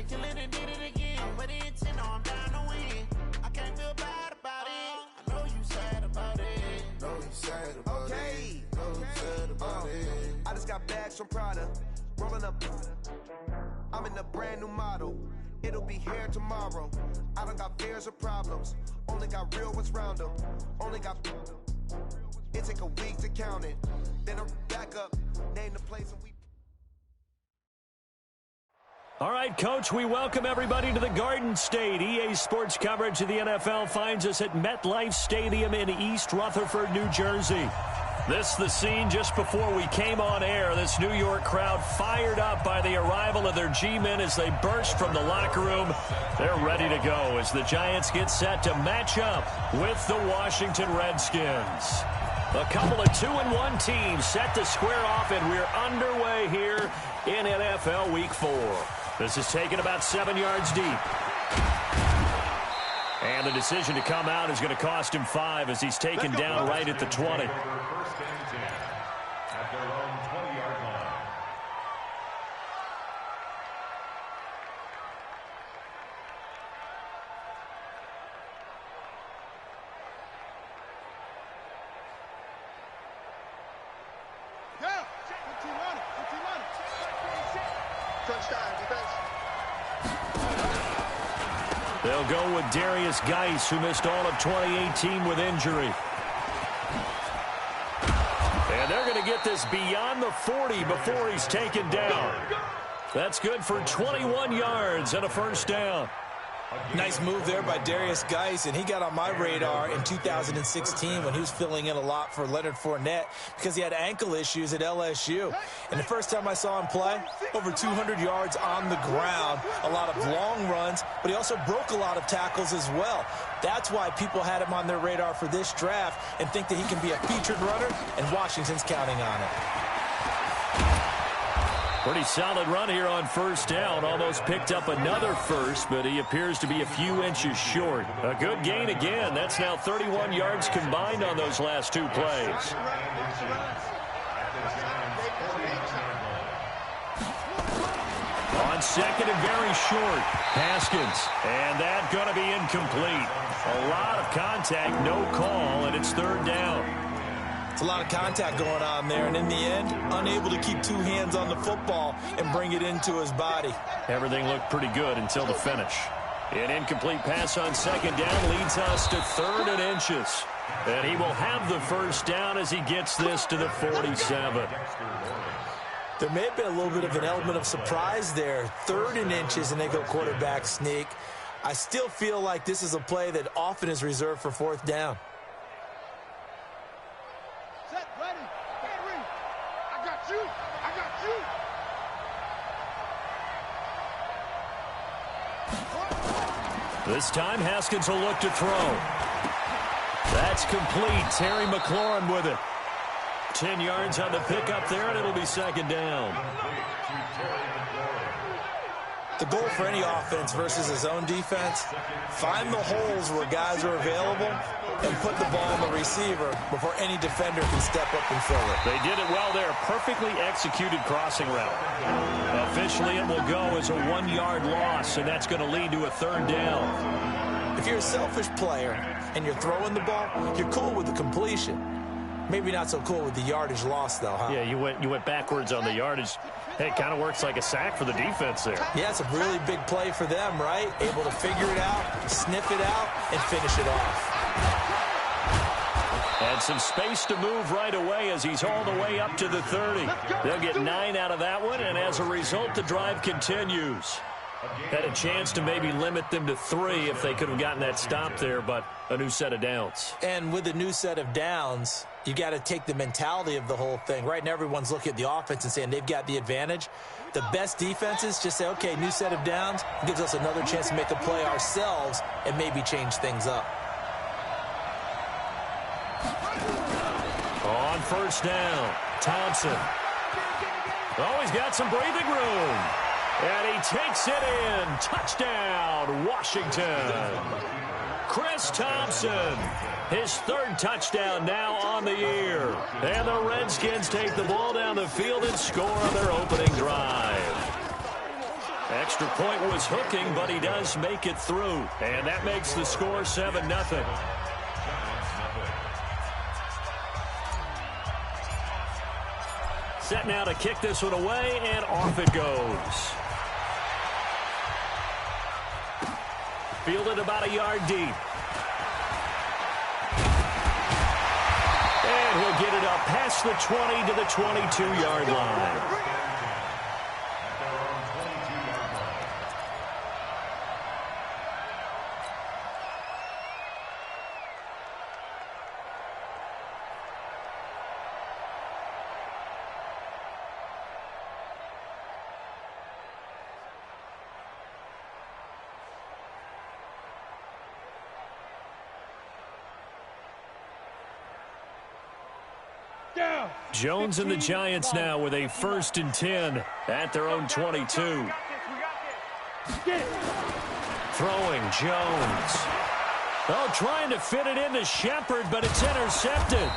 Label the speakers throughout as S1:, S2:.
S1: to kill it and did it again. But the intent, no, I'm down to win. I can't feel bad about it. I know you sad about it.
S2: Know you sad about it. Know you sad about it. I just got bags from Prada. Rolling up. I'm in a brand new model. It'll be here tomorrow. I don't got fears or problems. Only got real ones round them. Only got. It take a week to count it. Then I'm back up. Name the place and we.
S3: All right, Coach, we welcome everybody to the Garden State. EA Sports coverage of the NFL finds us at MetLife Stadium in East Rutherford, New Jersey. This the scene just before we came on air. This New York crowd fired up by the arrival of their G-men as they burst from the locker room. They're ready to go as the Giants get set to match up with the Washington Redskins. A couple of 2-1 teams set to square off, and we're underway here in NFL Week 4. This is taken about 7 yards deep. And the decision to come out is going to cost him 5 as he's taken down right at the 20. They'll go with Darius Geis, who missed all of 2018 with injury. And they're going to get this beyond the 40 before he's taken down. That's good for 21 yards and a first down.
S4: Nice move there by Darius Geis, and he got on my radar in 2016 when he was filling in a lot for Leonard Fournette because he had ankle issues at LSU. And the first time I saw him play, over 200 yards on the ground, a lot of long runs, but he also broke a lot of tackles as well. That's why people had him on their radar for this draft and think that he can be a featured runner, and Washington's counting on it.
S3: Pretty solid run here on first down. Almost picked up another first, but he appears to be a few inches short. A good gain again. That's now 31 yards combined on those last 2 plays. On second and very short, Haskins. And that's going to be incomplete. A lot of contact, no call, and it's third down.
S4: It's a lot of contact going on there, and in the end, unable to keep 2 hands on the football and bring it into his body.
S3: Everything looked pretty good until the finish. An incomplete pass on second down leads us to 3rd and inches. And he will have the first down as he gets this to the 47.
S4: There may have been a little bit of an element of surprise there. 3rd and inches, and they go quarterback sneak. I still feel like this is a play that often is reserved for 4th down.
S3: This time, Haskins will look to throw. That's complete. Terry McLaurin with it. 10 yards on the pickup there, and it'll be second down.
S4: The goal for any offense versus his own defense, find the holes where guys are available and put the ball on the receiver before any defender can step up and fill it.
S3: They did it well there. Perfectly executed crossing route. Officially, it will go as a 1-yard loss, and that's going to lead to a 3rd down.
S4: If you're a selfish player and you're throwing the ball, you're cool with the completion. Maybe not so cool with the yardage loss, though, huh?
S3: Yeah, you went backwards on the yardage. Hey, it kind of works like a sack for the defense there.
S4: Yeah, it's a really big play for them, right? Able to figure it out, sniff it out, and finish it off.
S3: And some space to move right away as he's all the way up to the 30. They'll get 9 out of that one, and as a result, the drive continues. Had a chance to maybe limit them to 3 if they could have gotten that stop there, but a new set of downs.
S4: And with a new set of downs, you got to take the mentality of the whole thing. Right now, everyone's looking at the offense and saying they've got the advantage. The best defenses just say, okay, new set of downs, gives us another chance to make a play ourselves and maybe change things up.
S3: On first down, Thompson. Oh, he's got some breathing room. And he takes it in. Touchdown, Washington. Chris Thompson, his 3rd touchdown now on the year. And the Redskins take the ball down the field and score on their opening drive. Extra point was hooking, but he does make it through. And that makes the score 7-0. Set now to kick this one away, and off it goes. Fielded about a yard deep. And he'll get it up past the 20 to the 22-yard line. Jones and the Giants now with a 1st and 10 at their own 22. Throwing Jones. Oh, trying to fit it into Shepard, but it's intercepted.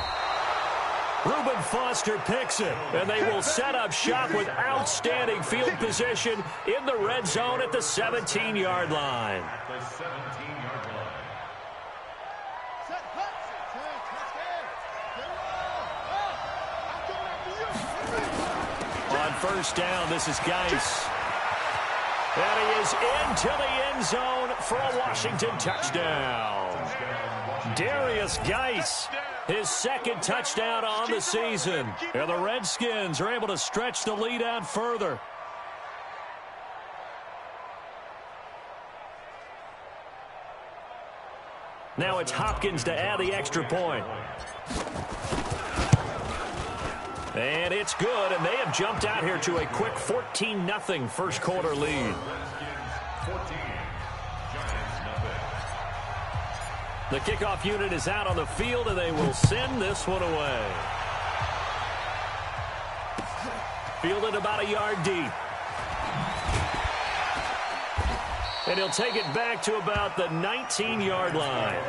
S3: Reuben Foster picks it, and they will set up shop with outstanding field position in the red zone at the 17-yard line. First down, this is Geis. And he is into the end zone for a Washington touchdown. Darius Geis, his 2nd touchdown on the season. And the Redskins are able to stretch the lead out further. Now it's Hopkins to add the extra point. And it's good, and they have jumped out here to a quick 14-0 first quarter lead. The kickoff unit is out on the field, and they will send this one away. Fielded about a yard deep. And he'll take it back to about the 19-yard line.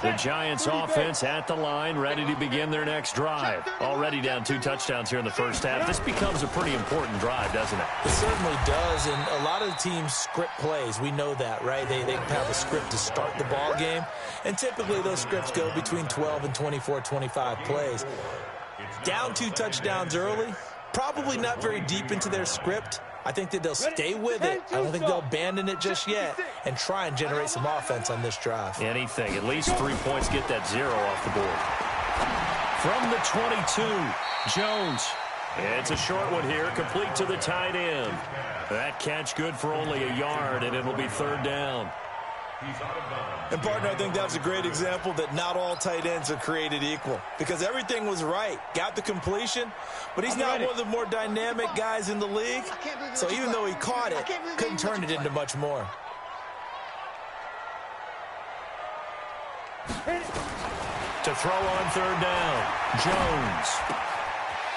S3: The Giants offense at the line, ready to begin their next drive. Already down 2 touchdowns here in the first half. This becomes a pretty important drive, doesn't it?
S4: It certainly does, and a lot of the teams script plays. We know that, right? They have a script to start the ball game, and typically those scripts go between 12 and 24, 25 plays. Down 2 touchdowns early, probably not very deep into their script. I think that they'll stay with it. I don't think they'll abandon it just yet and try and generate some offense on this drive.
S3: Anything. At least 3 points, get that 0 off the board. From the 22, Jones. It's a short one here, complete to the tight end. That catch good for only a yard, and it'll be 3rd down.
S4: And, partner, I think that's a great example that not all tight ends are created equal because everything was right. Got the completion, but he's not one of the more dynamic guys in the league. So even though he caught it, couldn't turn it into much more.
S3: To throw on 3rd down, Jones.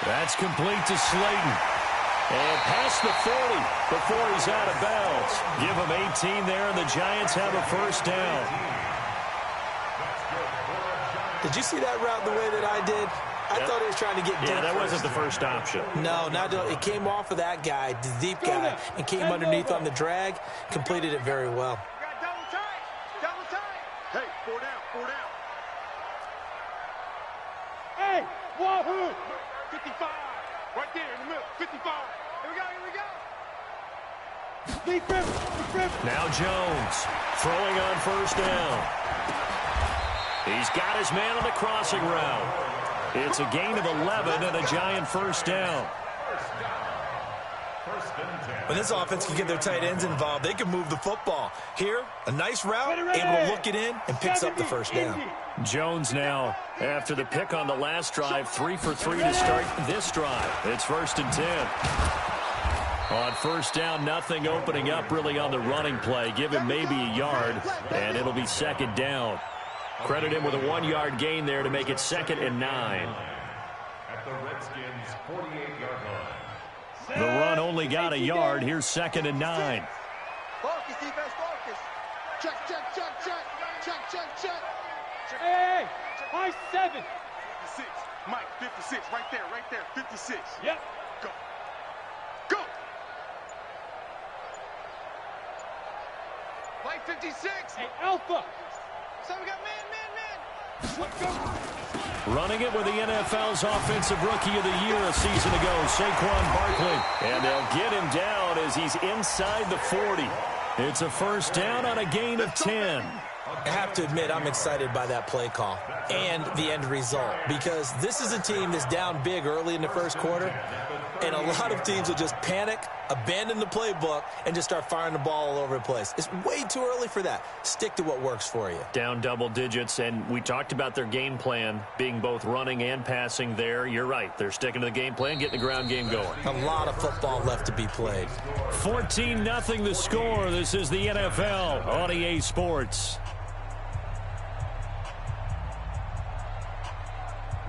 S3: That's complete to Slayton. And past the 40 before he's out of bounds. Give him 18 there, and the Giants have a 1st down.
S4: Did you see that route the way that I did? I thought he was trying to get deep.
S3: Yeah, that wasn't the first option.
S4: No, it came off of that guy, the deep guy, and came underneath on the drag. Completed it very well.
S5: Double tight. Hey, 4 down, 4 down. Hey, wahoo! 55. Right there in the middle, 55. Here we go, here we go.
S3: Now Jones throwing on 1st down. He's got his man on the crossing route. It's a gain of 11 and a Giant 1st down.
S4: When this offense can get their tight ends involved, they can move the football. Here, a nice route, able to look it in, and picks up the 1st down.
S3: Jones now, after the pick on the last drive, 3 for 3 to start this drive. It's 1st and 10. On 1st down, nothing opening up really on the running play. Give him maybe a yard, and it'll be 2nd down. Credit him with a 1-yard gain there to make it 2nd and 9.
S6: At the Redskins' 48-yard line.
S3: The run only got a yard. Here's 2nd and 9.
S5: Focus, defense, focus. Check, check, check, check. Check, check, check. Hey, high 7. 56. Mike, 56. Right there, 56. Yep. Go. Hey, 56. Hey, Alpha. So we got man. Let's go.
S3: Running it with the NFL's Offensive Rookie of the Year a season ago, Saquon Barkley. And they'll get him down as he's inside the 40. It's a first down on a gain of 10.
S4: I have to admit, I'm excited by that play call and the end result, because this is a team that's down big early in the first quarter, and a lot of teams will just panic, abandon the playbook, and just start firing the ball all over the place. It's way too early for that. Stick to what works for you.
S3: Down double digits, and we talked about their game plan being both running and passing there. You're right. They're sticking to the game plan, getting the ground game going.
S4: A lot of football left to be played.
S3: 14-0 the score. This is the NFL on EA Sports.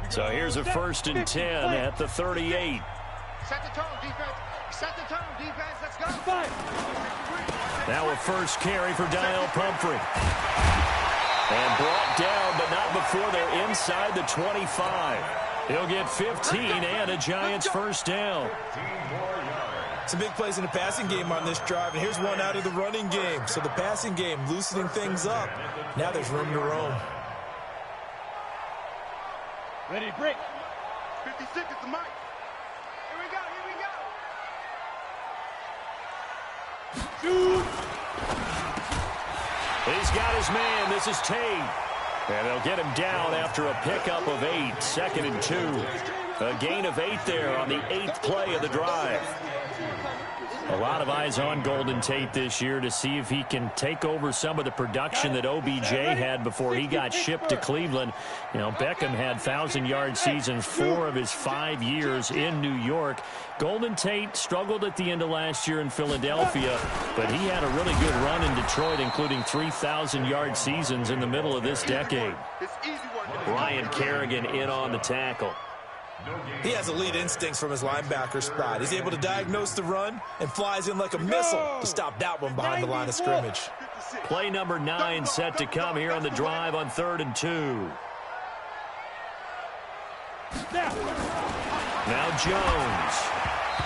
S3: So here's a 1st and 10 at the 38.
S5: Set the tone, defense. Set the tone, defense. Let's go.
S3: Now a first carry for Daniel Pumphrey. And brought down, but not before they're inside the 25. He'll get 15 and a Giants first down.
S4: Some big plays in the passing game on this drive, and here's one out of the running game. So the passing game loosening things up. Now there's room to roam.
S5: Ready to break. 56 is the mic. Here we go. Shoot.
S3: He's got his man. This is Tate. And they'll get him down after a pickup of 8. 2nd and 2. A gain of 8 there on the 8th play of the drive. A lot of eyes on Golden Tate this year to see if he can take over some of the production that OBJ had before he got shipped to Cleveland. You know, Beckham had 1,000-yard seasons 4 of his 5 years in New York. Golden Tate struggled at the end of last year in Philadelphia, but he had a really good run in Detroit, including 3,000-yard seasons in the middle of this decade. Ryan Kerrigan in on the tackle.
S4: He has elite instincts from his linebacker spot. He's able to diagnose the run and flies in like a missile to stop that one behind the line of scrimmage.
S3: Play number 9 set to come here on the drive on 3rd and 2. Now Jones.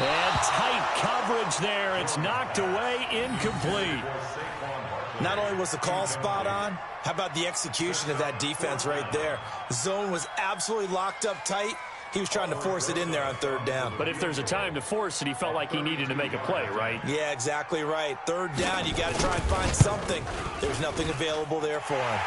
S3: And tight coverage there. It's knocked away, incomplete.
S4: Not only was the call spot on, how about the execution of that defense right there? The zone was absolutely locked up tight. He was trying to force it in there on 3rd down.
S3: But if there's a time to force it, he felt like he needed to make a play, right?
S4: Yeah, exactly right. 3rd down, you got to try and find something. There's nothing available there for him.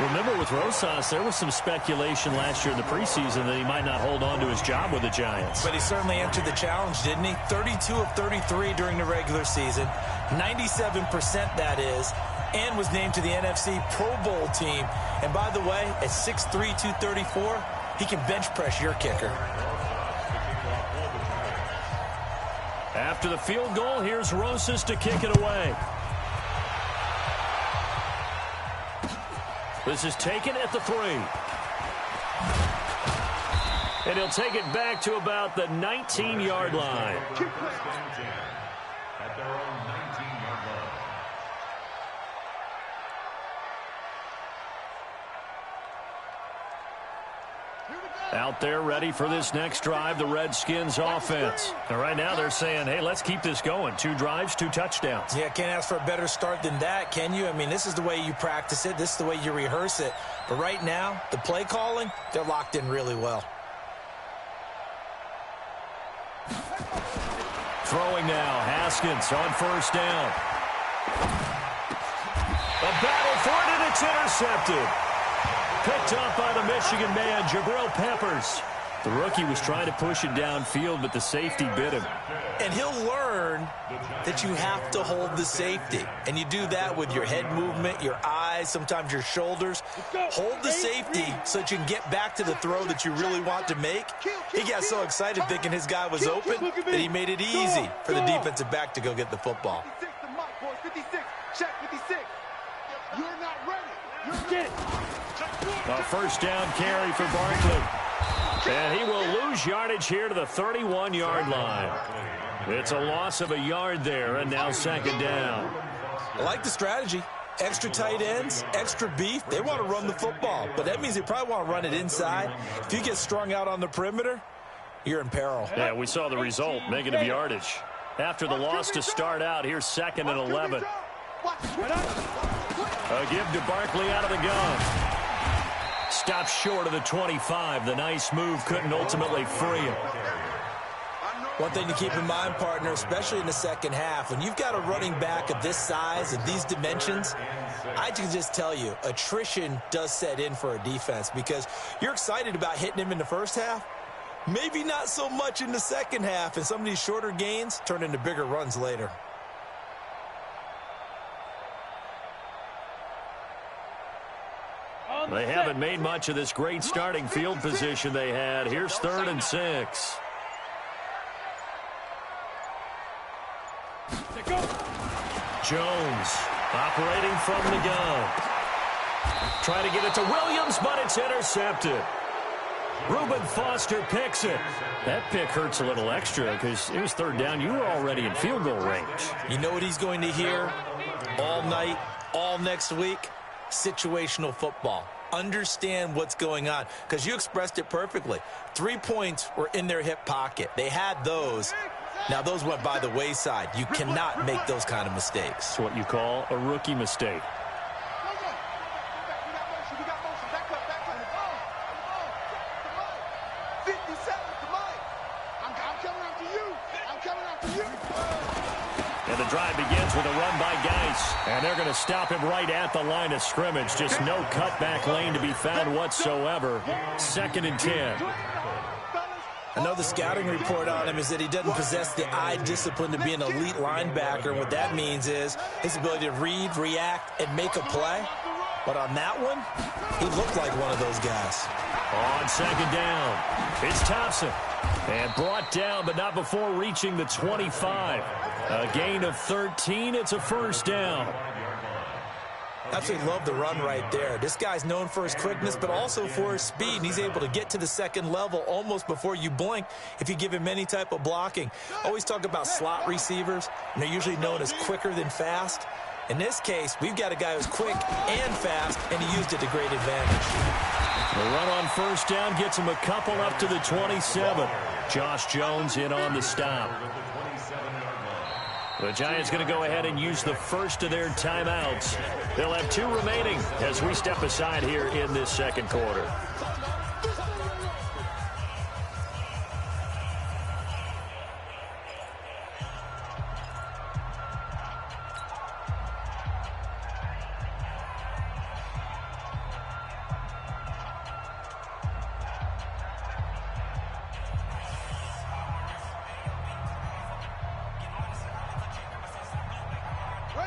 S3: Remember with Rosas, there was some speculation last year in the preseason that he might not hold on to his job with the Giants.
S4: But he certainly answered the challenge, didn't he? 32 of 33 during the regular season. 97% that is. And was named to the NFC Pro Bowl team. And by the way, at 6'3", 234, he can bench press your kicker.
S3: After the field goal, here's Rosas to kick it away. This is taken at the 3. And he'll take it back to about the 19-yard line.
S6: At their own 19-yard line.
S3: Out there ready for this next drive, the Redskins offense. And right now they're saying, hey, let's keep this going. 2 drives, 2 touchdowns.
S4: Yeah, can't ask for a better start than that, can you? I mean, this is the way you practice it. This is the way you rehearse it. But right now, the play calling, they're locked in really well.
S3: Throwing now, Haskins on 1st down. A battle for it, and it's intercepted. Picked up by the Michigan man, Jabril Peppers. The rookie was trying to push it downfield, but the safety bit him.
S4: And he'll learn that you have to hold the safety. And you do that with your head movement, your eyes, sometimes your shoulders. Hold the safety so that you can get back to the throw that you really want to make. He got so excited thinking his guy was open that he made it easy for the defensive back to go get the football.
S5: 56, check 56. You're not ready. Get it.
S3: A 1st down carry for Barkley. And he will lose yardage here to the 31-yard line. It's a loss of a yard there, and now 2nd down.
S4: I like the strategy. Extra tight ends, extra beef. They want to run the football, but that means they probably want to run it inside. If you get strung out on the perimeter, you're in peril.
S3: Yeah, we saw the result, negative yardage. After the loss to start out, here's 2nd and 11. A give to Barkley out of the gun. Stopped short of the 25. The nice move couldn't ultimately free him.
S4: One thing to keep in mind, partner, especially in the second half, when you've got a running back of this size, of these dimensions, I can just tell you, attrition does set in for a defense because you're excited about hitting him in the first half. Maybe not so much in the second half, and some of these shorter gains turn into bigger runs later.
S3: They haven't made much of this great starting field position they had. Here's 3rd and 6. Jones operating from the gun. Trying to get it to Williams, but it's intercepted. Reuben Foster picks it. That pick hurts a little extra because it was 3rd down. You were already in field goal range.
S4: You know what he's going to hear all night, all next week? Situational football. Understand what's going on because you expressed it perfectly. 3 points were in their hip pocket. They had those. Now, those went by the wayside. You cannot make those kind of mistakes.
S3: It's what you call a rookie mistake. And the drive begins with a run by Geis. And they're going to stop him right at the line of scrimmage. Just no cutback lane to be found whatsoever. 2nd and 10.
S4: I know the scouting report on him is that he doesn't possess the eye discipline to be an elite linebacker. What that means is his ability to read, react, and make a play. But on that one, he looked like one of those guys.
S3: On 2nd down, it's Thompson. And brought down, but not before reaching the 25. A gain of 13. It's a 1st down.
S4: Absolutely love the run right there. This guy's known for his quickness, but also for his speed. And he's able to get to the second level almost before you blink if you give him any type of blocking. Always talk about slot receivers, and they're usually known as quicker than fast. In this case, we've got a guy who's quick and fast, and he used it to great advantage.
S3: The run on 1st down gets him a couple up to the 27. Josh Jones in on the stop. The Giants going to go ahead and use the first of their timeouts. They'll have 2 remaining as we step aside here in this 2nd quarter.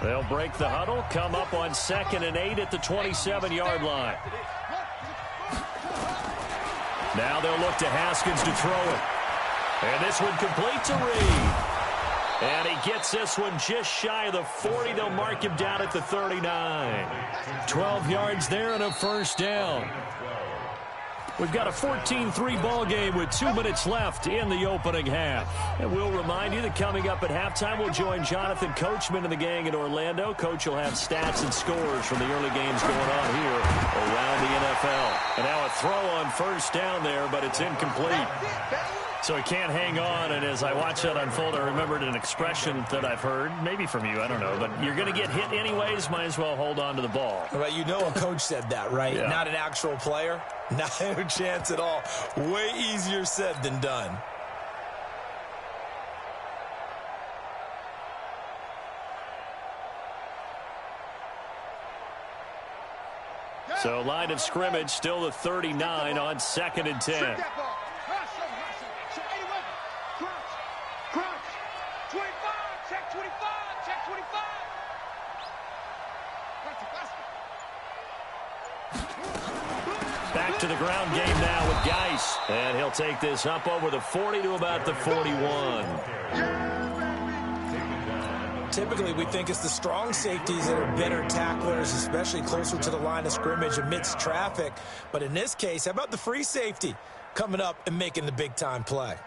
S3: They'll break the huddle, come up on 2nd and 8 at the 27-yard line. Now they'll look to Haskins to throw it. And this one complete to Reed. And he gets this one just shy of the 40. They'll mark him down at the 39. 12 yards there and a 1st down. We've got a 14-3 ball game with 2 minutes left in the opening half. And we'll remind you that coming up at halftime, we'll join Jonathan Coachman and the gang in Orlando. Coach will have stats and scores from the early games going on here around the NFL. And now a throw on 1st down there, but it's incomplete. So he can't hang on, and as I watch that unfold, I remembered an expression that I've heard, maybe from you, I don't know, but you're going to get hit anyways, might as well hold on to the ball.
S4: Well, you know a coach said that, right?
S3: Yeah. Not
S4: an actual player. Not a chance at all. Way easier said than done.
S3: So line of scrimmage still the 39 on 2nd and 10. Back to the ground game now with Geis. And he'll take this up over the 40 to about the 41.
S4: Typically, we think it's the strong safeties that are better tacklers, especially closer to the line of scrimmage amidst traffic. But in this case, how about the free safety coming up and making the big-time play?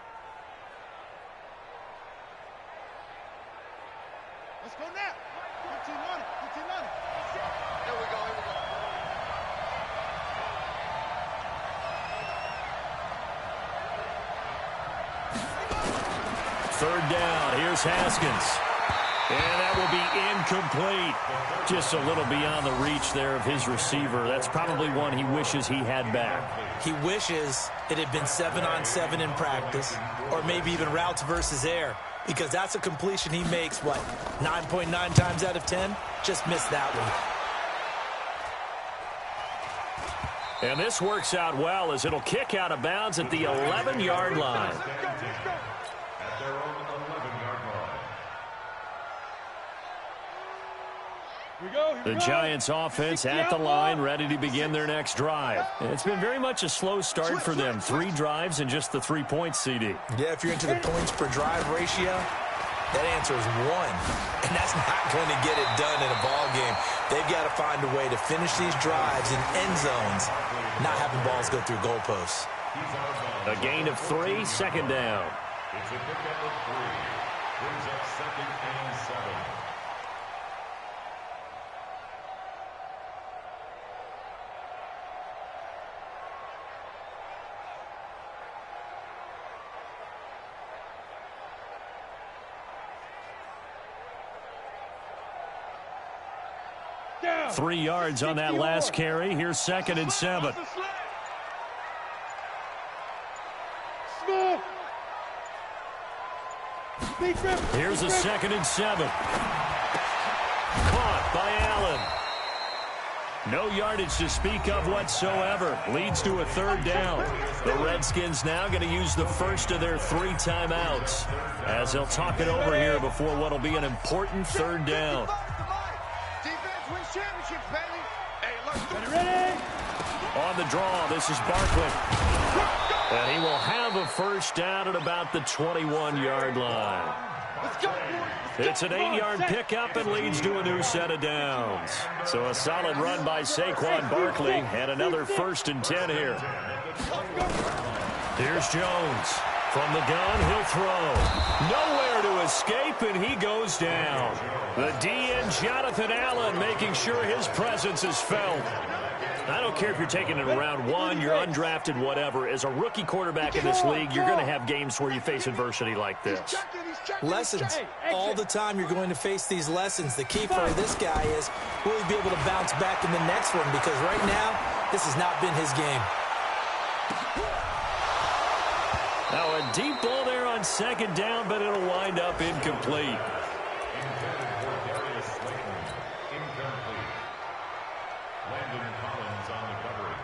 S5: Let's go now. 15 on it. 15 on it. Here we go. Here we go.
S3: 3rd down. Here's Haskins. And that will be incomplete. Just a little beyond the reach there of his receiver. That's probably one he wishes he had back.
S4: He wishes it had been 7-on-7 in practice, or maybe even routes versus air, because that's a completion he makes, what, 9.9 times out of 10? Just missed that one.
S3: And this works out well as it'll kick out of bounds at the 11-yard line.
S6: At their own 11-yard line.
S3: The Giants offense at the line, ready to begin their next drive. It's been very much a slow start for them. 3 drives and just the 3 points, CD.
S4: Yeah, if you're into the points per drive ratio, that answer is 1. And that's not going to get it done in a ball game. They've got to find a way to finish these drives in end zones, not having balls go through goalposts.
S3: A gain of 3, second down.
S6: It's a pickup of 3. Brings up 2nd and 7.
S5: Down.
S3: 3 yards on that last carry. Here's 2nd and 7.
S5: Small. Big rip.
S3: Here's a 2nd and 7. Caught by Allen. No yardage to speak of whatsoever. Leads to a 3rd down. The Redskins now going to use the first of their 3 timeouts as they'll talk it over here before what will be an important 3rd down.
S5: Defense wins championships, baby. Hey, let's go. Ready?
S3: On the draw, this is Barkley. And he will have a first down at about the 21-yard line.
S5: Let's go, boys.
S3: It's an 8-yard pickup and leads to a new set of downs. So a solid run by Saquon Barkley and another 1st and 10 here. Here's Jones. From the gun, he'll throw. Nowhere to escape, and he goes down. The DN, Jonathan Allen, making sure his presence is felt. I don't care if you're taking it in round 1, you're undrafted, whatever. As a rookie quarterback in this league, you're going to have games where you face adversity like this.
S4: Lessons. All the time you're going to face these lessons. The key for this guy is, will he be able to bounce back in the next one? Because right now, this has not been his game.
S3: Now a deep ball there on 2nd down, but it'll wind up incomplete.
S6: Intended for Darius Slayton. Incomplete. Landon Collins on the coverage.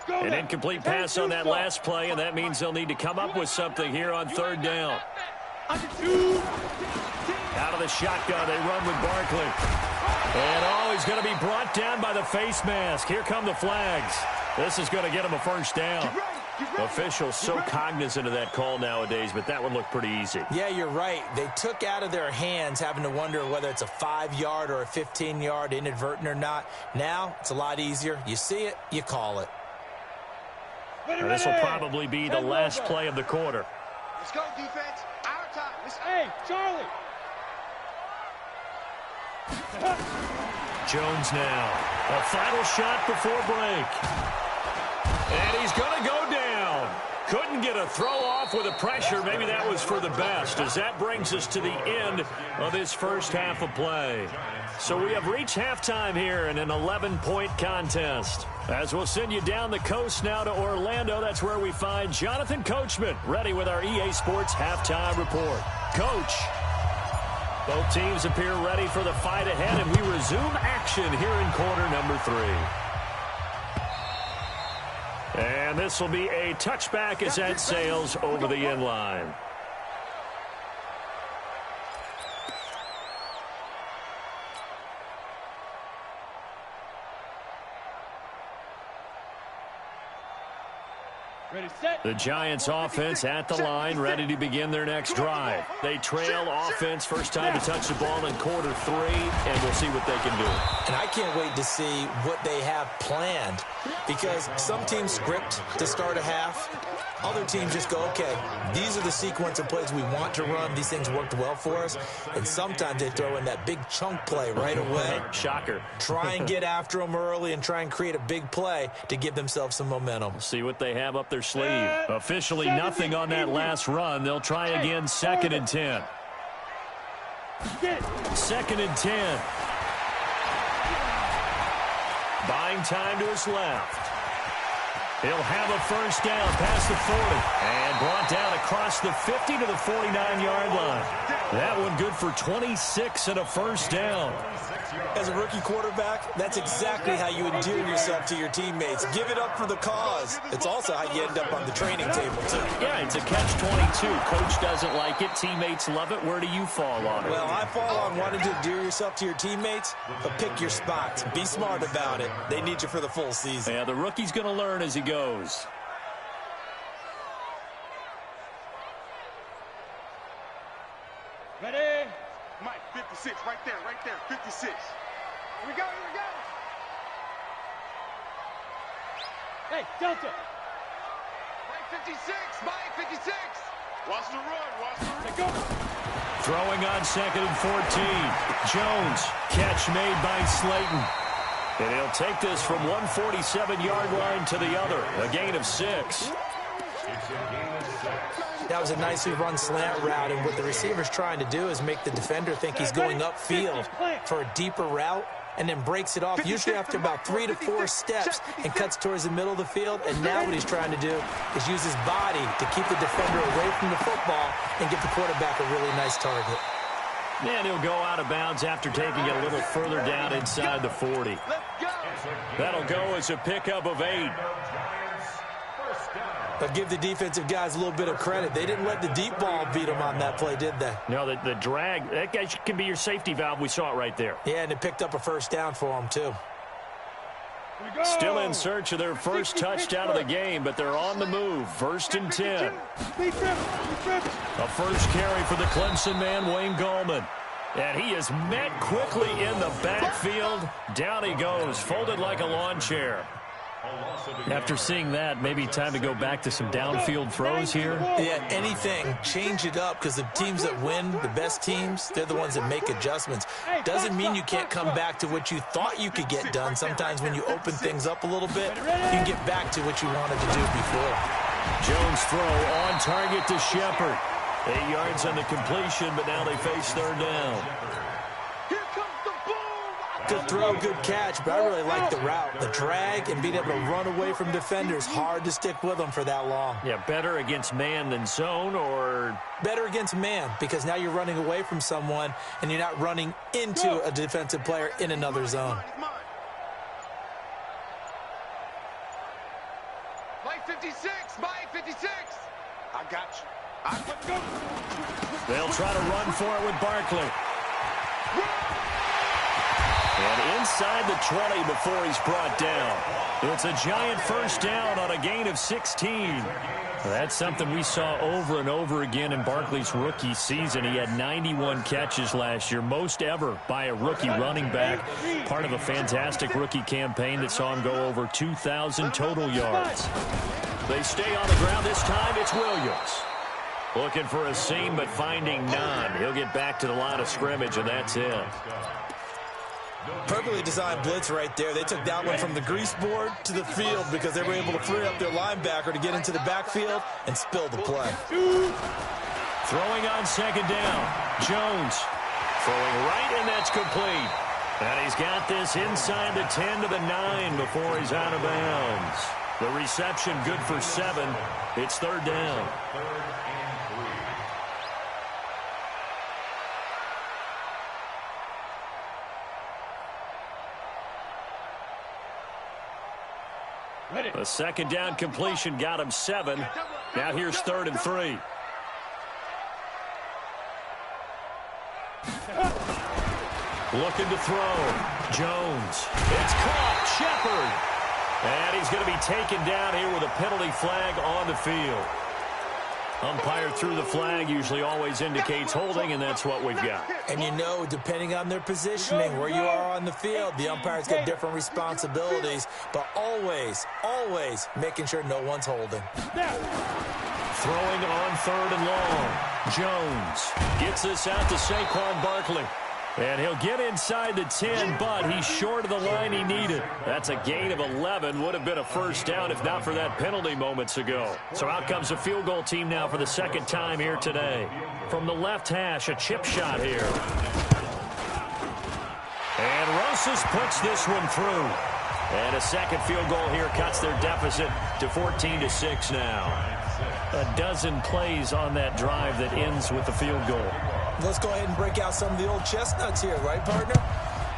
S3: An incomplete pass on that last play, and that means they'll need to come up with something here on 3rd down. Out of the shotgun, they run with Barkley. And, he's going to be brought down by the face mask. Here come the flags. This is going to get him a first down. Officials so cognizant of that call nowadays, but that would look pretty easy.
S4: Yeah, you're right. They took out of their hands having to wonder whether it's a 5-yard or a 15-yard inadvertent or not. Now, it's a lot easier. You see it, you call it.
S3: Now, this will probably be the last play of the quarter.
S5: Let's go, defense. Our time. Hey, Charlie.
S3: Jones now. A final shot before break. And he's going to go down. Couldn't get a throw off with the pressure. Maybe that was for the best, as that brings us to the end of this first half of play. So we have reached halftime here in an 11-point contest. As we'll send you down the coast now to Orlando, that's where we find Jonathan Coachman, ready with our EA Sports halftime report. Coach, both teams appear ready for the fight ahead, and we resume action here in quarter number 3. And this will be a touchback as that sails over the end line. The Giants offense at the line, ready to begin their next drive. They trail offense, first time to touch the ball in quarter 3, and we'll see what they can do.
S4: And I can't wait to see what they have planned, because some teams script to start a half. Other teams just go, okay, these are the sequence of plays we want to run. These things worked well for us. And sometimes they throw in that big chunk play right away.
S3: Shocker.
S4: Try and get after them early and try and create a big play to give themselves some momentum.
S3: See what they have up their sleeve. Officially nothing on that last run. They'll try again, 2nd and 10. 2nd and 10. Buying time to his left. He'll have a first down past the 40 and brought down across the 50 to the 49-yard line. That one good for 26 and a first down.
S4: As a rookie quarterback, that's exactly how you endear yourself to your teammates. Give it up for the cause. It's also how you end up on the training table, too.
S3: Yeah, it's a catch-22. Coach doesn't like it. Teammates love it. Where do you fall on it?
S4: Well, I fall on wanting to endear yourself to your teammates, but pick your spots. Be smart about it. They need you for the full season.
S3: Yeah, the rookie's going to learn as he goes.
S5: Ready? Mike, 56, right there, 56. Here we go. Hey, Delta. Mike, 56, Mike, 56. Watch the run. Go.
S3: Throwing on 2nd and 14. Jones, catch made by Slayton. And he'll take this from 147-yard line to the other. A gain of 6.
S4: That was a nicely run slant route, and what the receiver's trying to do is make the defender think he's going upfield for a deeper route, and then breaks it off, usually after about 3 to 4 steps, and cuts towards the middle of the field. And now what he's trying to do is use his body to keep the defender away from the football and get the quarterback a really nice target.
S3: And he'll go out of bounds after taking it a little further down inside the 40. That'll go as a pickup of 8.
S4: But give the defensive guys a little bit of credit. They didn't let the deep ball beat them on that play, did they?
S3: No, the drag, that guy can be your safety valve. We saw it right there.
S4: Yeah, and it picked up a first down for them, too.
S3: Still in search of their first touchdown of the game, but they're on the move. 1st and 10. A first carry for the Clemson man, Wayne Gallman. And he is met quickly in the backfield. Down he goes, folded like a lawn chair. After seeing that, maybe time to go back to some downfield throws here.
S4: Yeah, anything. Change it up, because the teams that win, the best teams, they're the ones that make adjustments. Doesn't mean you can't come back to what you thought you could get done. Sometimes when you open things up a little bit, you can get back to what you wanted to do before.
S3: Jones throw on target to Shepard. 8 yards on the completion, but now they face 3rd down.
S4: Good throw, good catch, but I really like the route. The drag and being able to run away from defenders, hard to stick with them for that long.
S3: Yeah, better against man than zone, or?
S4: Better against man, because now you're running away from someone and you're not running into a defensive player in another zone.
S5: Mike 56, Mike 56. I got you.
S3: They'll try to run for it with Barkley. And inside the 20 before he's brought down. It's a giant first down on a gain of 16. That's something we saw over and over again in Barkley's rookie season. He had 91 catches last year, most ever by a rookie running back. Part of a fantastic rookie campaign that saw him go over 2,000 total yards. They stay on the ground. This time it's Williams. Looking for a seam, but finding none. He'll get back to the line of scrimmage, and that's it.
S4: Perfectly designed blitz right there. They took that one from the grease board to the field because they were able to free up their linebacker to get into the backfield and spill the play.
S3: Throwing on 2nd down. Jones throwing right, and that's complete. And he's got this inside the 10 to the 9 before he's out of bounds. The reception good for 7. It's 3rd down. A 2nd down completion got him 7. Now here's 3rd and 3. Looking to throw. Jones. It's caught. Shepard. And he's going to be taken down here with a penalty flag on the field. Umpire threw the flag, usually always indicates holding, and that's what we've got.
S4: And you know, depending on their positioning, where you are on the field, the umpire's got different responsibilities, but always, always making sure no one's holding.
S3: Throwing on third and long. Jones gets this out to Saquon Barkley. And he'll get inside the 10, but he's short of the line he needed. That's a gain of 11. Would have been a first down if not for that penalty moments ago. So out comes a field goal team now for the second time here today. From the left hash, a chip shot here. And Rosas puts this one through. And a second field goal here cuts their deficit to 14-6 now. A dozen plays on that drive that ends with the field goal.
S4: Let's go ahead and break out some of the old chestnuts here, right, partner?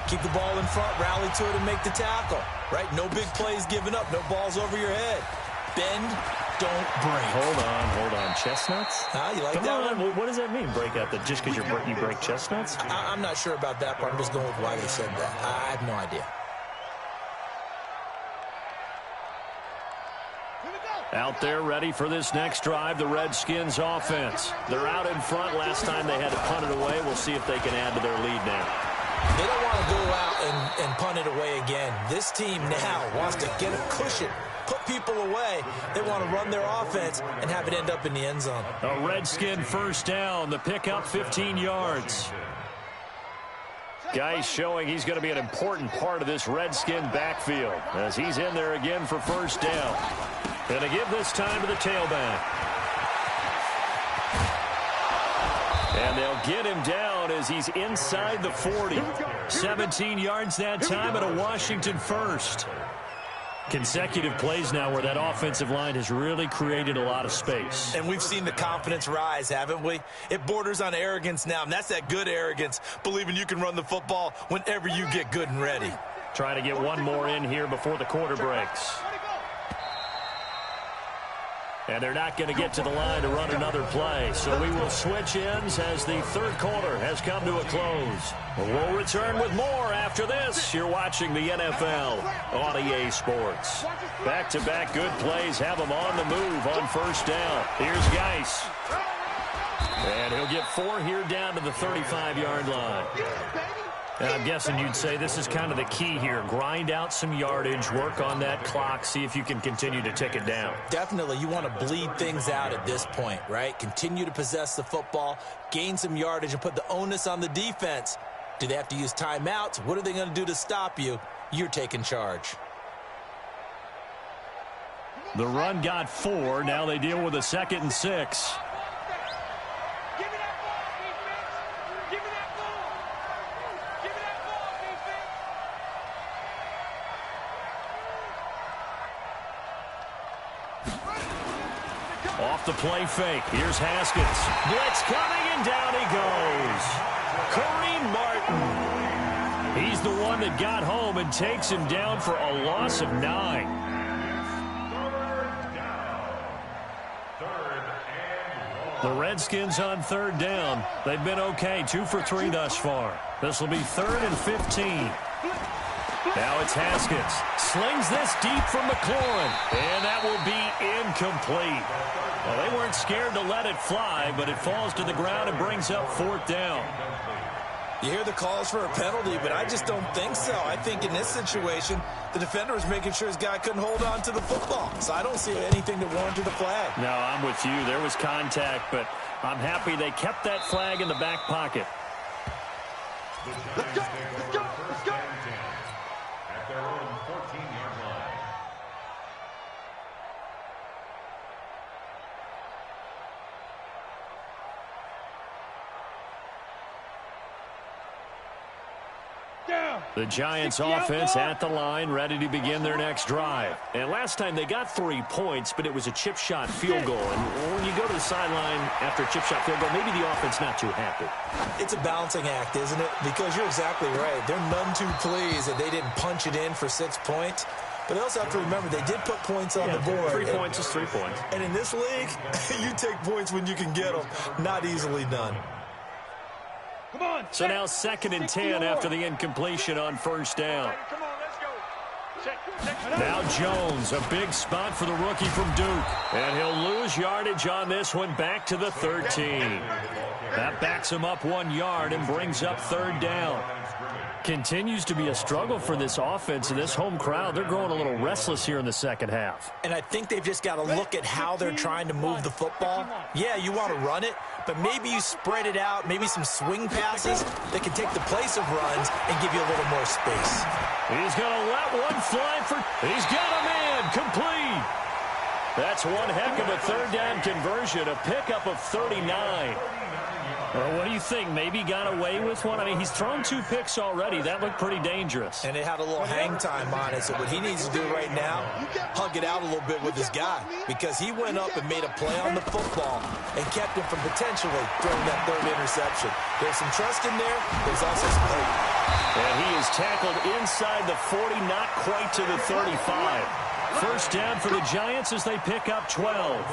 S4: Keep the ball in front, rally to it, and make the tackle, right? No big plays given up, no balls over your head. Bend, don't break.
S3: Hold on. Chestnuts?
S4: You like
S3: Come
S4: that
S3: on.
S4: one?
S3: What does that mean, break out? That just because you break chestnuts?
S4: I'm not sure about that part. I'm just going with why they said that. I have no idea.
S3: Out there ready for this next drive, the Redskins offense. They're out in front. Last time they had to punt it away. We'll see if they can add to their lead now.
S4: They don't want to go out and punt it away again. This team now wants to get a cushion, put people away. They want to run their offense and have it end up in the end zone.
S3: A Redskin first down. The pickup 15 yards. Guy showing he's going to be an important part of this Redskin backfield as he's in there again for first down. And to give this time to the tailback. And they'll get him down as he's inside the 40. 17 yards that time and a Washington first. Consecutive plays now where that offensive line has really created a lot of space.
S4: And we've seen the confidence rise, haven't we? It borders on arrogance now, and that's that good arrogance, believing you can run the football whenever you get good and ready.
S3: Trying to get one more in here before the quarter breaks. And they're not going to get to the line to run another play. So we will switch ends as the third quarter has come to a close. We'll return with more after this. You're watching the NFL on EA Sports. Back-to-back good plays have them on the move on first down. Here's Geis. And he'll get 4 here down to the 35-yard line. And I'm guessing you'd say this is kind of the key here. Grind out some yardage, work on that clock, see if you can continue to tick it down.
S4: Definitely. You want to bleed things out at this point, right? Continue to possess the football, gain some yardage, and put the onus on the defense. Do they have to use timeouts? What are they going to do to stop you? You're taking charge.
S3: The run got 4. Now they deal with a 2nd and 6. Off the play fake. Here's Haskins. Blitz coming, and down he goes. Kareem Martin. He's the one that got home and takes him down for a loss of 9. The Redskins on third down. They've been okay. 2 for 3 thus far. This will be 3rd and 15. Now it's Haskins. Slings this deep from McLaurin. And that will be incomplete. Well, they weren't scared to let it fly, but it falls to the ground and brings up 4th down.
S4: You hear the calls for a penalty, but I just don't think so. I think in this situation, the defender was making sure his guy couldn't hold on to the football. So I don't see anything that warranted a flag.
S3: No, I'm with you. There was contact, but I'm happy they kept that flag in the back pocket.
S5: Let's go, let's go, let's go.
S6: At their own 14-yard line.
S3: The Giants offense at the line, ready to begin their next drive. And last time they got 3 points, but it was a chip shot field goal. And when you go to the sideline after a chip shot field goal, maybe the offense not too happy.
S4: It's a balancing act, isn't it? Because you're exactly right. They're none too pleased that they didn't punch it in for 6 points. But they also have to remember they did put points on the board.
S3: 3 points is 3 points.
S4: And in this league, you take points when you can get them. Not easily done.
S5: Come on.
S3: So now 2nd and 10 after the incompletion on first down.
S5: Come on, let's go.
S3: Now Jones, a big spot for the rookie from Duke. And he'll lose yardage on this one, back to the 13. That backs him up 1 yard and brings up third down. Continues to be a struggle for this offense and this home crowd. They're growing a little restless here in the second half.
S4: And I think they've just got to look at how they're trying to move the football. Yeah, you want to run it, but maybe you spread it out, maybe some swing passes that can take the place of runs and give you a little more space.
S3: He's going to let one fly for... He's got a man complete. That's one heck of a third down conversion, a pickup of 39. Well, what do you think? Maybe got away with one? I mean, he's thrown 2 picks already. That looked pretty dangerous.
S4: And it had a little hang time on it. So what he needs to do right now, hug it out a little bit with his guy, because he went up and made a play on the football and kept him from potentially throwing that third interception. There's some trust in there. There's also some hope.
S3: And he is tackled inside the 40, not quite to the 35. First down for the Giants as they pick up 12.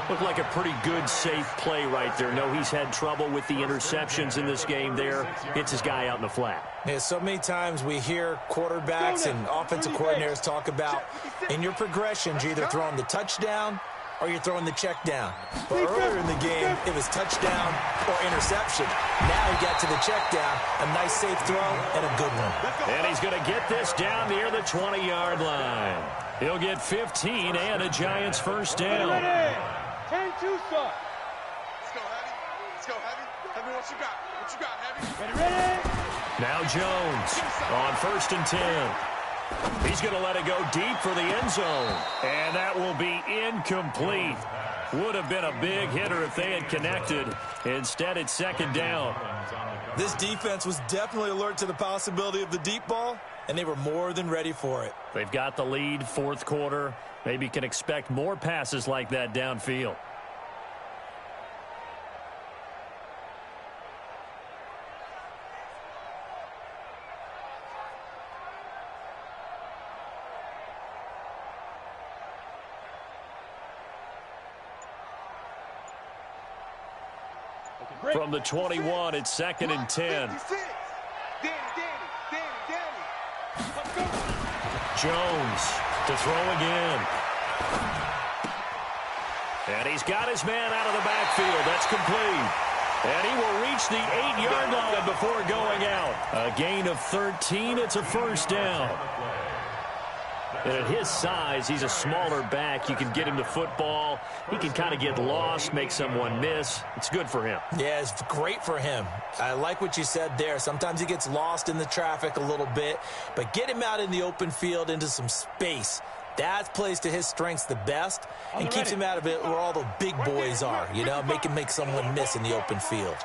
S3: Looked like a pretty good, safe play right there. No, he's had trouble with the interceptions in this game there. Hits his guy out in the flat.
S4: Yeah, so many times we hear quarterbacks and offensive coordinators talk about in your progressions, you're either throwing the touchdown or you're throwing the check down. But earlier in the game, it was touchdown or interception. Now he got to the check down, a nice safe throw, and a good one.
S3: And he's going to get this down near the 20-yard line. He'll get 15 and a Giants first down.
S5: 10-2, son.
S7: Let's go, Heavy. Let's go, Heavy. Heavy, what you got? What you got, Heavy?
S5: Ready?
S3: Now Jones on 1st and 10. He's going to let it go deep for the end zone. And that will be incomplete. Would have been a big hitter if they had connected. Instead, it's second down.
S4: This defense was definitely alert to the possibility of the deep ball, and they were more than ready for it.
S3: They've got the lead, fourth quarter. Maybe can expect more passes like that downfield. From the 21, it's 2nd and 10. Jones to throw again. And he's got his man out of the backfield. That's complete. And he will reach the 8-yard line before going out. A gain of 13. It's a first down. And at his size, he's a smaller back. You can get him to football. He can kind of get lost, make someone miss. It's good for him.
S4: Yeah, it's great for him. I like what you said there. Sometimes he gets lost in the traffic a little bit, but get him out in the open field into some space. That plays to his strengths the best and keeps him out of it where all the big boys are, you know, make someone miss in the open field.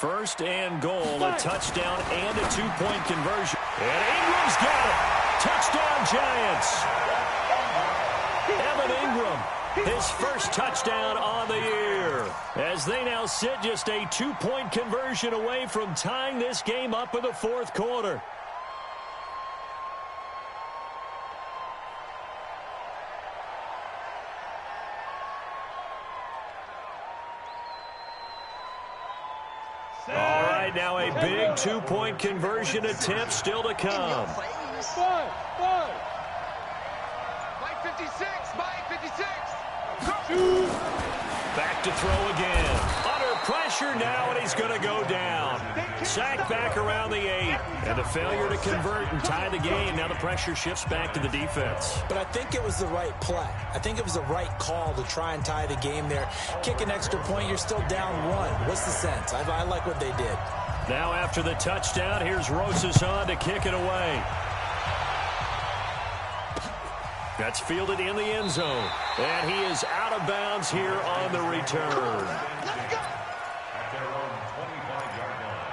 S3: First and goal, a touchdown and a 2-point conversion. And Ingram's got it. Touchdown, Giants. Evan Ingram, his first touchdown on the year. As they now sit just a 2-point conversion away from tying this game up in the fourth quarter. All right, now a big 2-point conversion attempt still to come.
S5: Five.
S7: Mike 56, Mike 56.
S3: Back to throw again. Under pressure now, and he's going to go down. Sacked back around the 8. And the failure to convert and tie the game. Now the pressure shifts back to the defense.
S4: But I think it was the right play. I think it was the right call to try and tie the game there. Kick an extra point, you're still down 1. What's the sense? I like what they did.
S3: Now after the touchdown, here's Rosas on to kick it away. That's fielded in the end zone. And he is out of bounds here on the return.
S7: Let's go.
S6: At their own 25-yard line.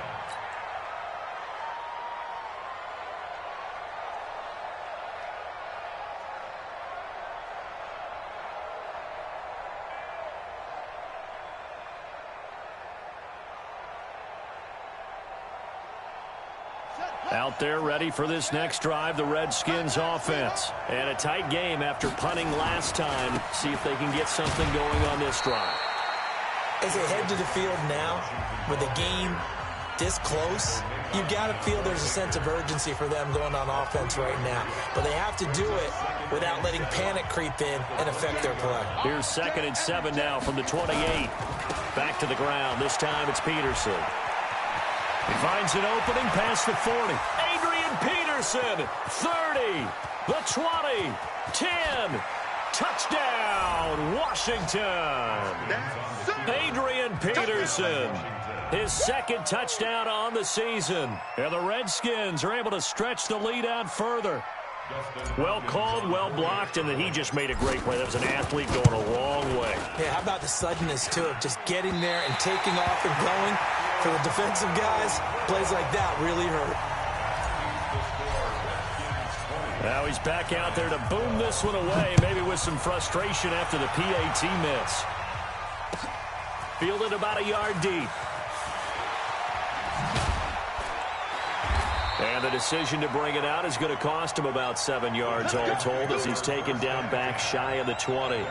S3: Out there ready for this next drive, the Redskins offense. And a tight game after punting last time. See if they can get something going on this drive.
S4: As they head to the field now, with the game this close, you got to feel there's a sense of urgency for them going on offense right now. But they have to do it without letting panic creep in and affect their play.
S3: Here's 2nd and 7 now from the 28. Back to the ground. This time it's Peterson. He finds an opening past the 40. Adrian Peterson, 30, the 20, 10. Touchdown, Washington. Adrian Peterson, his 2nd touchdown on the season. And the Redskins are able to stretch the lead out further. Well called, well blocked, and then he just made a great play. That was an athlete going a long way.
S4: Yeah, how about the suddenness, too, of just getting there and taking off and going? For the defensive guys, plays like that really hurt.
S3: Now he's back out there to boom this one away, maybe with some frustration after the PAT miss. Fielded about a yard deep. And the decision to bring it out is going to cost him about 7 yards all told as he's taken down back shy of the 20.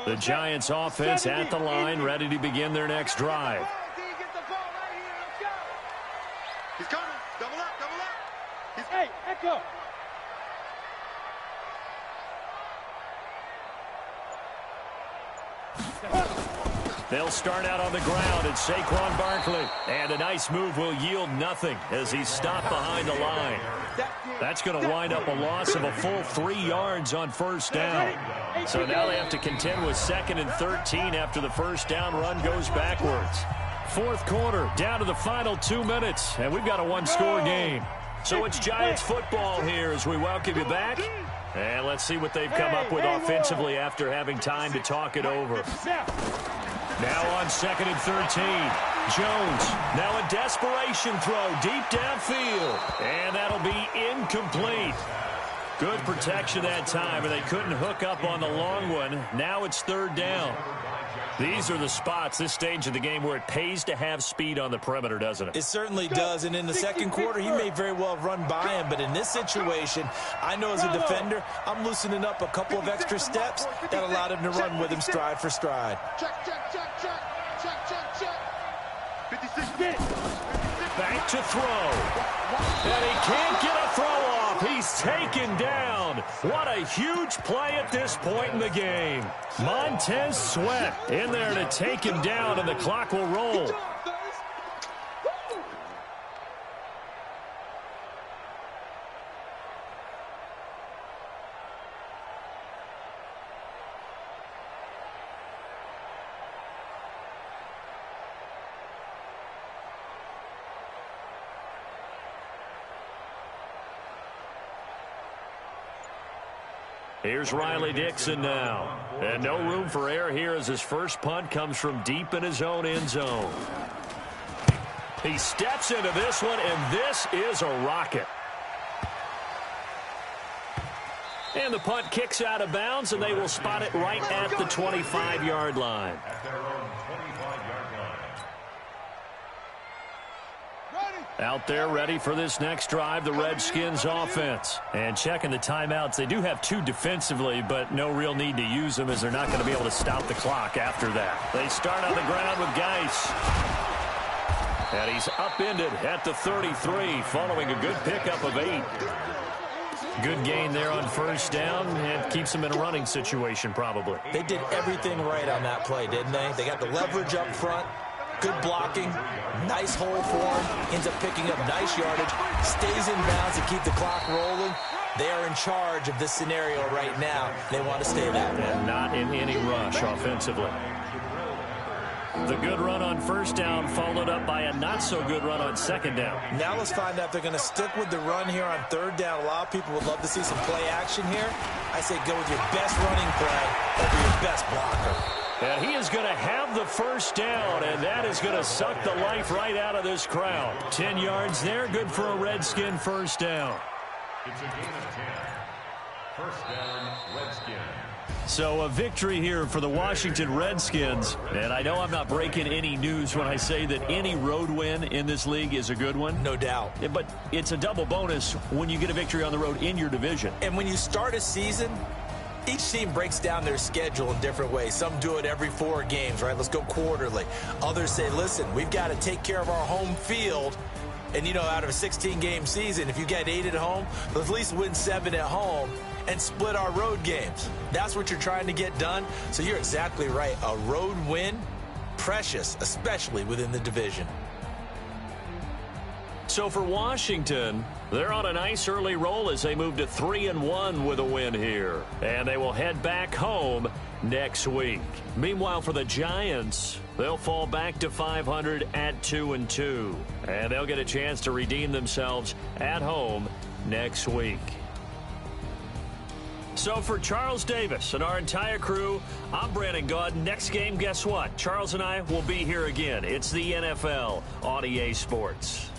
S3: The Giants offense at the line, ready to begin their next drive.
S5: He's coming. Double up, double up. Hey, Echo.
S3: They'll start out on the ground. It's Saquon Barkley. And a nice move will yield nothing as he's stopped behind the line. That's going to wind up a loss of a full 3 yards on first down. So now they have to contend with 2nd and 13 after the first down run goes backwards. 4th quarter, down to the final 2 minutes, and we've got a one-score game. So it's Giants football here as we welcome you back. And let's see what they've come up with offensively after having time to talk it over. Now on 2nd and 13. Jones, now a desperation throw deep downfield. And that'll be incomplete. Good protection that time, and they couldn't hook up on the long one. Now it's 3rd down. These are the spots, this stage of the game, where it pays to have speed on the perimeter, doesn't it?
S4: It certainly does, and in the 2nd quarter, he may very well have run by him, but in this situation, I know as a defender, I'm loosening up a couple of extra steps that allowed him to run with him stride for stride.
S5: Check, check, check, check, check, check, check. 56.
S3: Back to throw. And he can't get a throw off. He's taken down. What a huge play at this point in the game. Montez Sweat in there to take him down, and the clock will roll. Here's Riley Dixon now. And no room for error here as his first punt comes from deep in his own end zone. He steps into this one, and this is a rocket. And the punt kicks out of bounds, and they will spot it right at the 25-yard line. Out there ready for this next drive, the Redskins offense. And checking the timeouts, they do have 2 defensively, but no real need to use them as they're not going to be able to stop the clock after that. They start on the ground with Geis. And he's upended at the 33 following a good pickup of 8. Good gain there on first down, and keeps them in a running situation probably.
S4: They did everything right on that play, didn't they? They got the leverage up front. Good blocking, nice hole for him, ends up picking up nice yardage, stays in bounds to keep the clock rolling. They are in charge of this scenario right now. They want to stay that way.
S3: And not in any rush offensively. The good run on first down followed up by a not-so-good run on second down.
S4: Now let's find out if they're going to stick with the run here on third down. A lot of people would love to see some play action here. I say go with your best running play over your best blocker.
S3: And he is going to have the first down, and that is going to suck the life right out of this crowd. 10 yards there, good for a Redskin first down.
S6: It's a gain of 10. First down, Redskins.
S3: So a victory here for the Washington Redskins. And I know I'm not breaking any news when I say that any road win in this league is a good one.
S4: No doubt.
S3: But it's a double bonus when you get a victory on the road in your division.
S4: And when you start a season, each team breaks down their schedule in different ways. Some do it every 4 games, right? Let's go quarterly. Others say, listen, we've got to take care of our home field. And, you know, out of a 16-game season, if you get 8 at home, let's at least win 7 at home and split our road games. That's what you're trying to get done. So you're exactly right. A road win, precious, especially within the division.
S3: So for Washington, they're on a nice early roll as they move to 3-1 with a win here. And they will head back home next week. Meanwhile, for the Giants, they'll fall back to 500 at 2-2. And they'll get a chance to redeem themselves at home next week. So for Charles Davis and our entire crew, I'm Brandon Gaud. Next game, guess what? Charles and I will be here again. It's the NFL on EA Sports.